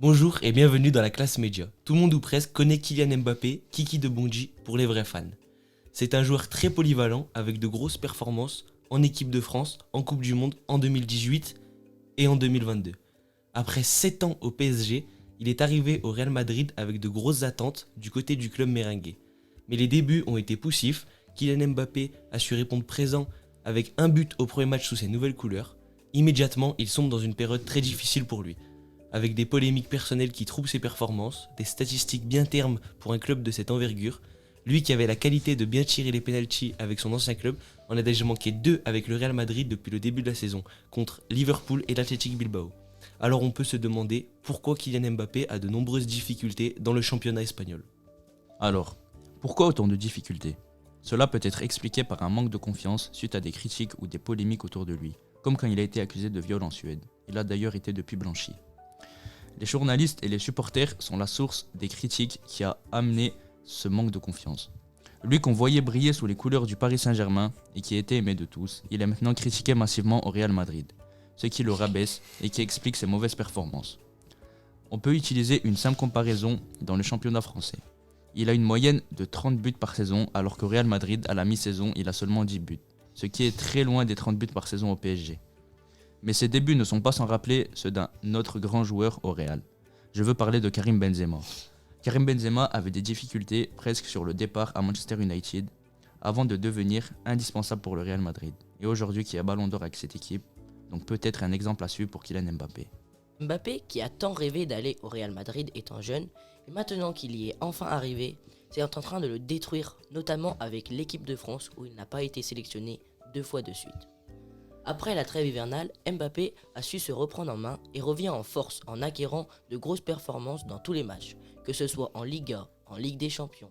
Bonjour et bienvenue dans la classe média. Tout le monde ou presque connaît Kylian Mbappé, Kiki de Bonji pour les vrais fans. C'est un joueur très polyvalent avec de grosses performances en équipe de France, en Coupe du Monde en 2018 et en 2022. Après 7 ans au PSG, il est arrivé au Real Madrid avec de grosses attentes du côté du club merengue. Mais les débuts ont été poussifs, Kylian Mbappé a su répondre présent avec un but au premier match sous ses nouvelles couleurs. Immédiatement, il sombre dans une période très difficile pour lui, avec des polémiques personnelles qui troublent ses performances, des statistiques bien termes pour un club de cette envergure. Lui qui avait la qualité de bien tirer les pénaltys avec son ancien club, en a déjà manqué 2 avec le Real Madrid depuis le début de la saison, contre Liverpool et l'Athletic Bilbao. Alors on peut se demander pourquoi Kylian Mbappé a de nombreuses difficultés dans le championnat espagnol. Alors, pourquoi autant de difficultés ? Cela peut être expliqué par un manque de confiance suite à des critiques ou des polémiques autour de lui, comme quand il a été accusé de viol en Suède. Il a d'ailleurs été depuis blanchi. Les journalistes et les supporters sont la source des critiques qui a amené ce manque de confiance. Lui qu'on voyait briller sous les couleurs du Paris Saint-Germain et qui était aimé de tous, il est maintenant critiqué massivement au Real Madrid, ce qui le rabaisse et qui explique ses mauvaises performances. On peut utiliser une simple comparaison dans le championnat français. Il a une moyenne de 30 buts par saison alors qu'au Real Madrid, à la mi-saison, il a seulement 10 buts, ce qui est très loin des 30 buts par saison au PSG. Mais ses débuts ne sont pas sans rappeler ceux d'un autre grand joueur au Real. Je veux parler de Karim Benzema. Karim Benzema avait des difficultés presque sur le départ à Manchester United avant de devenir indispensable pour le Real Madrid. Et aujourd'hui qui est Ballon d'Or avec cette équipe, donc peut-être un exemple à suivre pour Kylian Mbappé. Mbappé, qui a tant rêvé d'aller au Real Madrid étant jeune, et maintenant qu'il y est enfin arrivé, c'est en train de le détruire, notamment avec l'équipe de France où il n'a pas été sélectionné 2 fois de suite. Après la trêve hivernale, Mbappé a su se reprendre en main et revient en force en acquérant de grosses performances dans tous les matchs, que ce soit en Liga, en Ligue des Champions,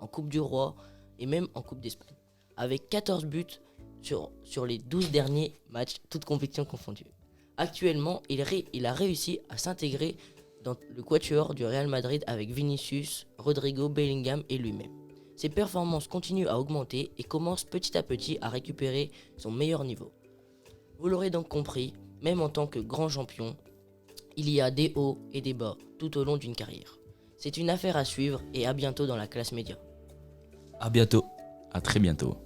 en Coupe du Roi et même en Coupe d'Espagne, avec 14 buts sur les 12 derniers matchs, toutes compétitions confondues. Actuellement, il a réussi à s'intégrer dans le quatuor du Real Madrid avec Vinicius, Rodrigo, Bellingham et lui-même. Ses performances continuent à augmenter et commencent petit à petit à récupérer son meilleur niveau. Vous l'aurez donc compris, même en tant que grand champion, il y a des hauts et des bas tout au long d'une carrière. C'est une affaire à suivre et à bientôt dans la classe média. A bientôt. A très bientôt.